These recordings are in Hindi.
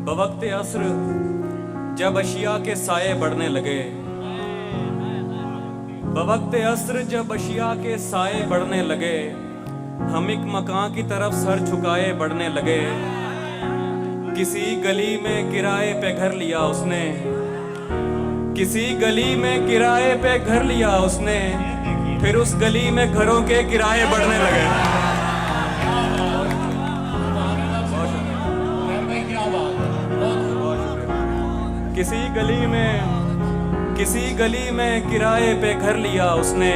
बवक्ते अस्र जब अशिया के साये बढ़ने लगे, बवक्ते अस्र जब अशिया के साये बढ़ने लगे, हम एक मकान की तरफ सर झुकाए बढ़ने लगे। किसी गली में किराए पे घर लिया उसने, किसी गली में किराए पे घर लिया उसने, फिर उस गली में घरों के किराए बढ़ने लगे। किसी गली में किराए पे घर लिया उसने,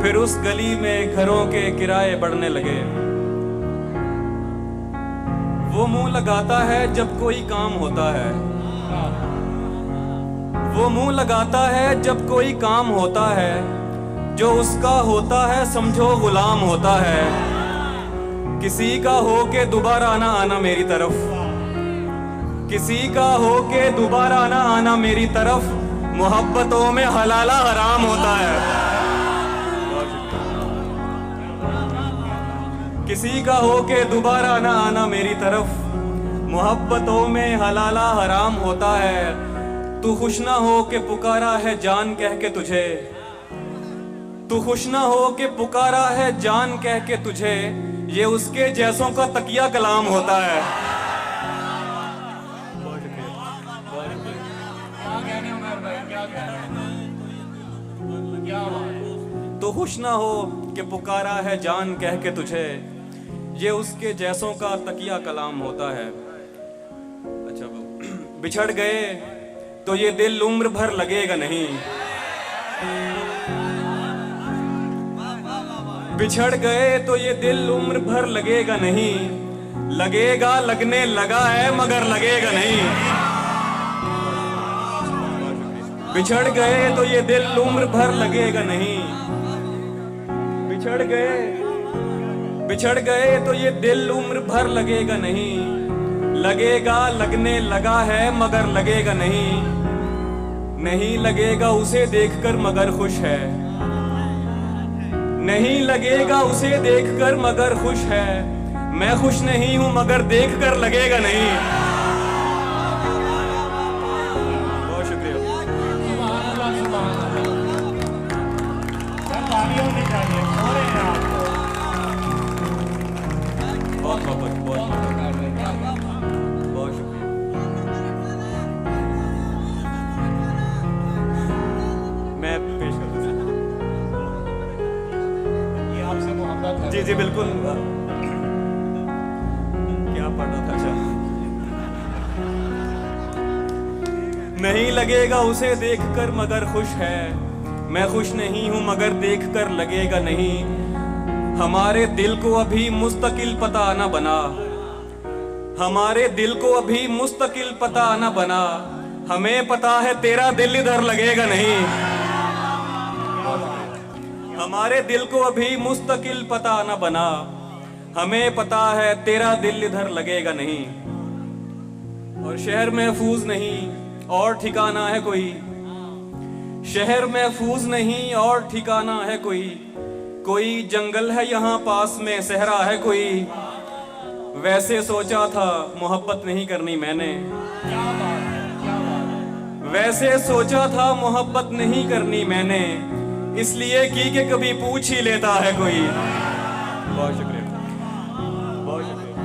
फिर उस गली में घरों के किराए बढ़ने लगे। वो मुंह लगाता है जब कोई काम होता है, वो मुंह लगाता है जब कोई काम होता है, जो उसका होता है समझो गुलाम होता है। किसी का हो के दोबारा ना आना मेरी तरफ, किसी का हो के दोबारा ना आना मेरी तरफ, मोहब्बतों में हलाला हराम होता है। किसी का हो के दोबारा ना आना मेरी तरफ, मोहब्बतों में हलाला हराम होता है। तू खुश ना हो के पुकारा है जान कह के तुझे, तू खुश ना हो के पुकारा है जान कह के तुझे, ये उसके जैसों का तकिया कलाम होता है। तो खुश ना हो कि पुकारा है जान कह के तुझे, ये उसके जैसों का तकिया कलाम होता है। अच्छा, बिछड़ गए तो ये दिल उम्र भर लगेगा नहीं, बिछड़ गए तो ये दिल उम्र भर लगेगा नहीं, लगेगा लगने लगा है मगर लगेगा नहीं। बिछड़ गए तो ये दिल उम्र भर लगेगा नहीं, बिछड़ गए तो ये दिल उम्र भर लगेगा नहीं, लगेगा लगने लगा है मगर लगेगा नहीं। नहीं लगेगा उसे देखकर मगर खुश है, नहीं लगेगा उसे देखकर मगर खुश है। मैं खुश नहीं हूं मगर देखकर लगेगा नहीं। जी जी बिल्कुल। क्या पढ़ रहा था? अच्छा, नहीं लगेगा उसे देखकर मगर खुश है, मैं खुश नहीं हूं मगर देखकर लगेगा नहीं। हमारे दिल को अभी मुस्तकिल पता न बना, हमारे दिल को अभी मुस्तकिल पता न बना, हमें पता है तेरा दिल इधर लगेगा नहीं। हमारे दिल को अभी मुस्तकिल पता न बना, हमें पता है तेरा दिल इधर लगेगा नहीं। और शहर महफूज नहीं और ठिकाना है कोई, शहर महफूज नहीं और ठिकाना है कोई, कोई जंगल है यहाँ पास में सहरा है कोई। वैसे सोचा था मोहब्बत नहीं करनी मैंने, वैसे सोचा था मोहब्बत नहीं करनी मैंने, इसलिए की कि कभी पूछ ही लेता है कोई। बहुत शुक्रिया, बहुत शुक्रिया।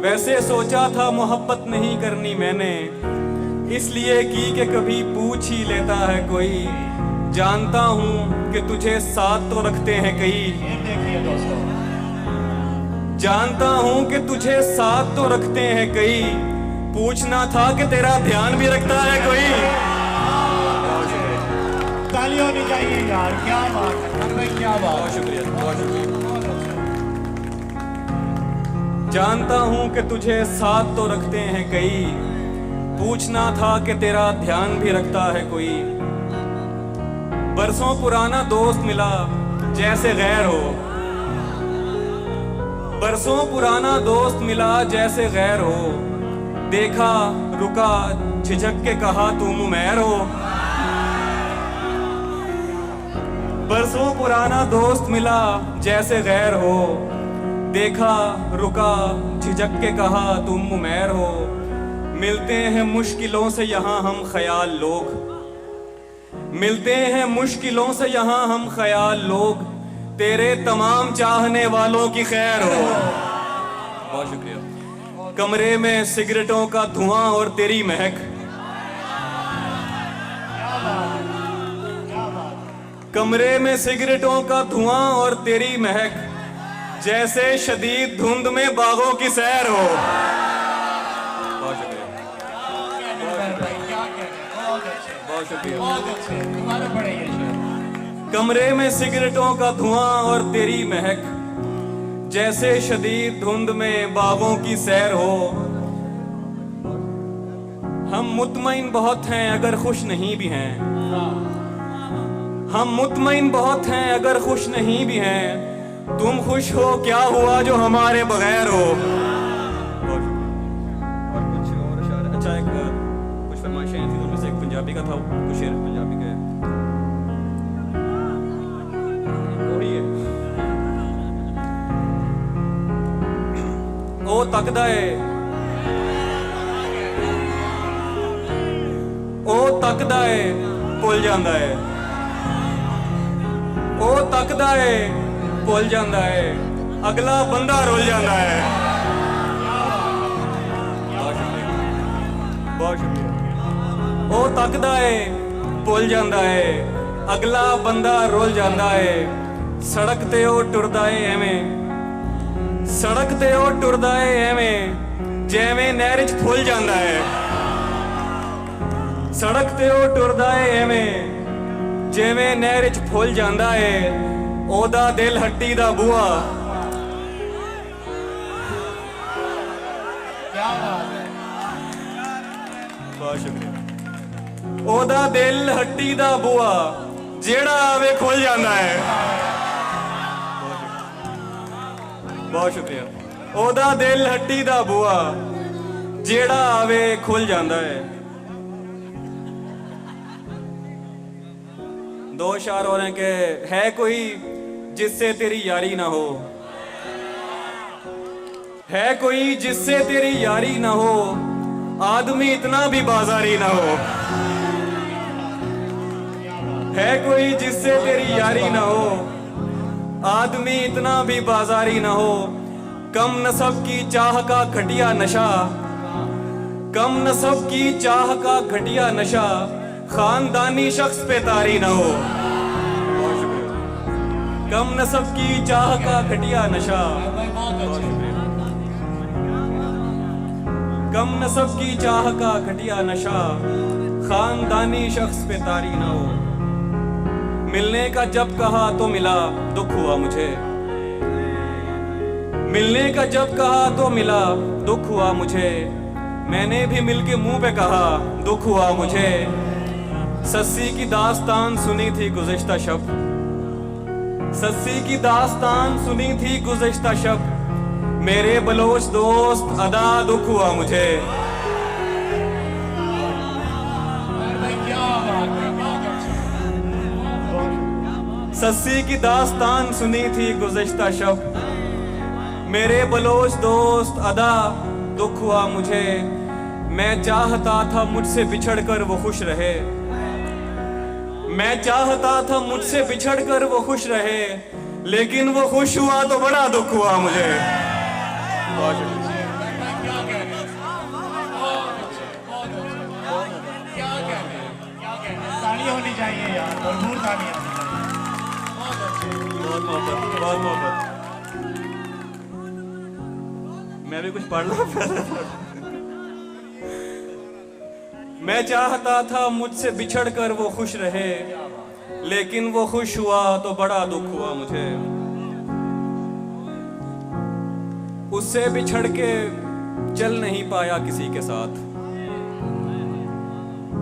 वैसे सोचा था मोहब्बत नहीं करनी मैंने, इसलिए की कि कभी पूछ ही लेता है कोई। जानता हूं कि तुझे साथ तो रखते हैं कई, जानता हूं कि तुझे साथ तो रखते हैं कई, पूछना था कि तेरा ध्यान भी रखता है कोई। तालियां होनी चाहिए यार, क्या बात है, क्या बात। बहुत शुक्रिया, बहुत शुक्रिया। जानता हूं कि तुझे साथ तो रखते हैं कई, पूछना था कि तेरा ध्यान भी रखता है कोई। बरसों पुराना दोस्त मिला जैसे गैर हो, बरसों पुराना दोस्त मिला जैसे गैर हो, देखा रुका झिझक के कहा तुम उमैर हो। बरसों पुराना दोस्त मिला जैसे गैर हो, देखा रुका झिझक के कहा तुम उमैर हो। मिलते हैं मुश्किलों से यहाँ हम ख्याल लोग, मिलते हैं मुश्किलों से यहाँ हम ख्याल लोग, तेरे तमाम चाहने वालों की खैर हो। बहुत शुक्रिया। कमरे में सिगरेटों का धुआं और तेरी महक, कमरे में सिगरेटों का धुआं और तेरी महक, जैसे शदीद धुंध में बागों की सैर हो। बहुत शुक्रिया, बहुत शुक्रिया। तुम्हारा बड़े ये शेर। कमरे में सिगरेटों का धुआं और तेरी महक, जैसे शदीद धुंध में बागों की सैर हो। हम मुतमईन बहुत हैं अगर खुश नहीं भी हैं, हम मुतमईन बहुत हैं अगर खुश नहीं भी हैं। तुम खुश हो क्या हुआ जो हमारे बगैर हो। और कुछ और शायर, अच्छा एक कुछ फरमाइशें थी उनमें से एक पंजाबी का था, कुछ शेर पंजाबी का है, वही है। ओ तकदा है, ओ तकदा है भुल जांदा है, ओ तकदा है भुल जांदा है, अगला बंदा रुल जांदा है। बहुत शुक्रिया। ओ तकदा है भुल जांदा है, अगला बंदा रुल जांदा है। सड़क ते ओ टुरदा है एवें, सड़क ते ओ टुरदा है एवें, जिवें नहर च फुल जांदा है। सड़क ते ओ टुरदा है एवें, जिवें नहर च फुल जांदा है। ओदा दिल हट्टी दा बुआ, क्या बात है। बहुत शुक्रिया। ओदा दिल हट्टी दा बुआ, जेड़ा आवे खुल जांदा है। बहुत शुक्रिया। ओदा दिल हट्टी दा बुआ, जेड़ा आवे खुल जांदा है। दो शार और हैं कि है कोई जिससे तेरी यारी ना हो, है कोई जिससे तेरी यारी ना हो, आदमी इतना भी बाजारी ना हो। है कोई जिससे तेरी यारी ना हो, आदमी इतना भी बाजारी ना हो। कम नसब की चाह का घटिया नशा, कम नसब की चाह का घटिया नशा, खानदानी शख्स पे तारी ना हो। कम नसब की चाह का घटिया नशा, कम नसब की चाह का घटिया नशा, खानदानी शख्स पे तारी ना हो। मिलने का जब कहा तो मिला दुख हुआ मुझे, मिलने का जब कहा तो मिला दुख हुआ मुझे। मैंने भी मिलके मुंह पे कहा दुख हुआ मुझे। सस्सी की दास्तान सुनी थी गुज़िश्ता शब, सस्सी की दास्तान सुनी थी गुज़िश्ता शब, मेरे बलोच दोस्त अदा दुख हुआ मुझे। सस्सी की दास्तान सुनी थी गुज़िश्ता शब, मेरे बलोच दोस्त अदा दुख हुआ मुझे। मैं चाहता था मुझसे बिछड़कर वो खुश रहे, मैं चाहता था मुझसे बिछड़कर वो खुश रहे, लेकिन वो खुश हुआ तो बड़ा दुख हुआ मुझे। ताली होनी चाहिए यार, भरपूर तालियां। बहुत मोहब्बत, बहुत मोहब्बत। मैं भी कुछ पढ़ ला। मैं चाहता था मुझसे बिछड़कर वो खुश रहे, लेकिन वो खुश हुआ तो बड़ा दुख हुआ मुझे। उससे बिछड़ के चल नहीं पाया किसी के साथ,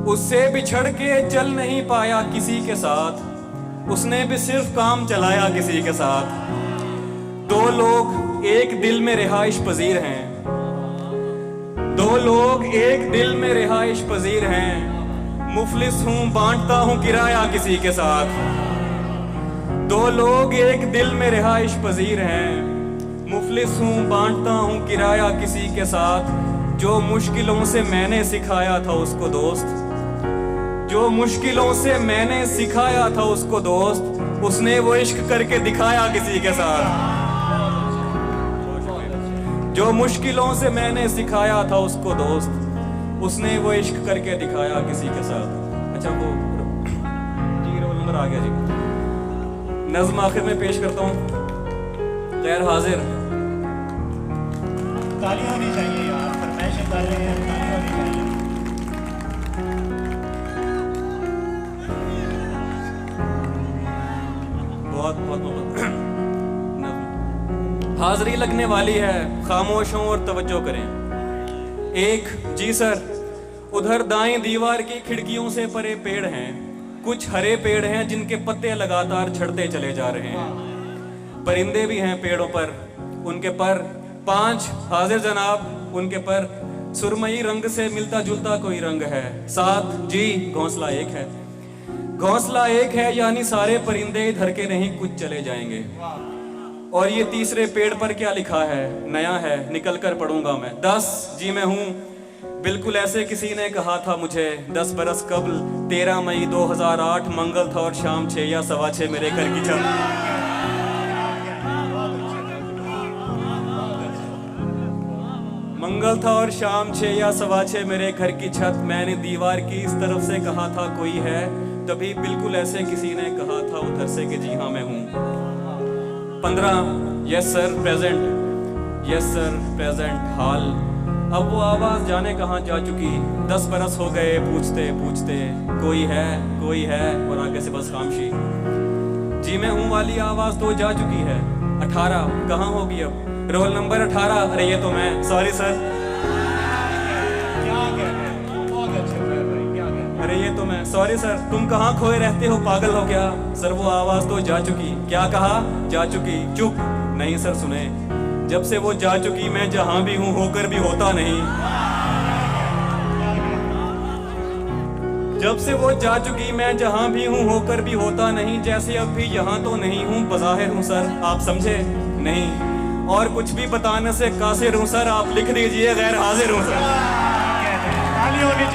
उससे बिछड़ के चल नहीं पाया किसी के साथ, उसने भी सिर्फ काम चलाया किसी के साथ। दो लोग एक दिल में रिहाइश पजीर हैं, दो लोग एक दिल में रिहाइश पजीर हैं, मुफलिस हूँ बांटता हूँ किराया किसी के साथ। दो लोग एक दिल में रिहाइश पजीर हैं, मुफलिस हूँ बांटता हूँ किराया किसी के साथ, जो मुश्किलों से मैंने सिखाया था उसको दोस्त, जो मुश्किलों से मैंने सिखाया था उसको दोस्त, उसने वो इश्क करके दिखाया किसी के साथ, जो मुश्किलों से मैंने सिखाया था उसको दोस्त, उसने वो इश्क करके दिखाया किसी के साथ। अच्छा वो जी रोल नंबर आ गया जी। नज़्म आखिर में पेश करता हूँ। गैर हाजिर ताली होनी चाहिए यार, फरमाइश कर रहे हैं, ताली होनी चाहिए। बहुत बहुत मोहब्बत। हाजिरी लगने वाली है, खामोश हों और तवज्जो करें। एक जी सर, उधर दाएं दीवार की खिड़कियों से परे पेड़ हैं, कुछ हरे पेड़ हैं जिनके पत्ते लगातार झड़ते चले जा रहे हैं। परिंदे भी हैं पेड़ों पर, उनके पर 5 हाजिर जनाब, उनके पर सुरमई रंग से मिलता जुलता कोई रंग है। 7 जी, घोंसला एक है, घोंसला एक है यानी सारे परिंदे इधर के नहीं कुछ चले जाएंगे। और ये तीसरे पेड़ पर क्या लिखा है, नया है, निकल कर पढ़ूंगा मैं। 10 जी मैं हूँ, बिल्कुल ऐसे किसी ने कहा था मुझे 10 बरस कबल, 13 मई 2008 मंगल था और शाम 6 या 6:15 मेरे घर की छत। मंगल था और शाम 6 या 6:15 मेरे घर की छत, मैंने दीवार की इस तरफ से कहा था कोई है, तभी बिल्कुल ऐसे किसी ने कहा था उधर से कि जी हाँ मैं हूँ। 15 yes sir present, yes sir present हाल। अब वो आवाज जाने कहाँ जा चुकी, 10 बरस हो गए पूछते पूछते कोई है और आगे से बस खामोशी। जी मैं हूँ वाली आवाज तो जा चुकी है। 18 कहाँ होगी अब, रोल नंबर 18, अरे ये तो मैं, सॉरी सर, क्या कह रहे हैं, बहुत अच्छे हुए भाई, क्या कह रहे हैं। अरे ये तो मैं, सॉरी सर, तुम कहाँ खोए रहते हो, पागल हो क्या सर, वो आवाज तो जा चुकी। क्या कहा, जा चुकी, चुप नहीं सर सुने, जब से वो जा चुकी मैं जहां भी हूं होकर भी होता नहीं, जब से वो जा चुकी मैं जहां भी हूं होकर भी होता नहीं, जैसे अब भी यहाँ तो नहीं हूं, बज़ाहिर हूं सर, आप समझे नहीं, और कुछ भी बताने से कासिर हूं सर, आप लिख दीजिए गैर हाजिर हूं सर। ताली होनी चाहिए।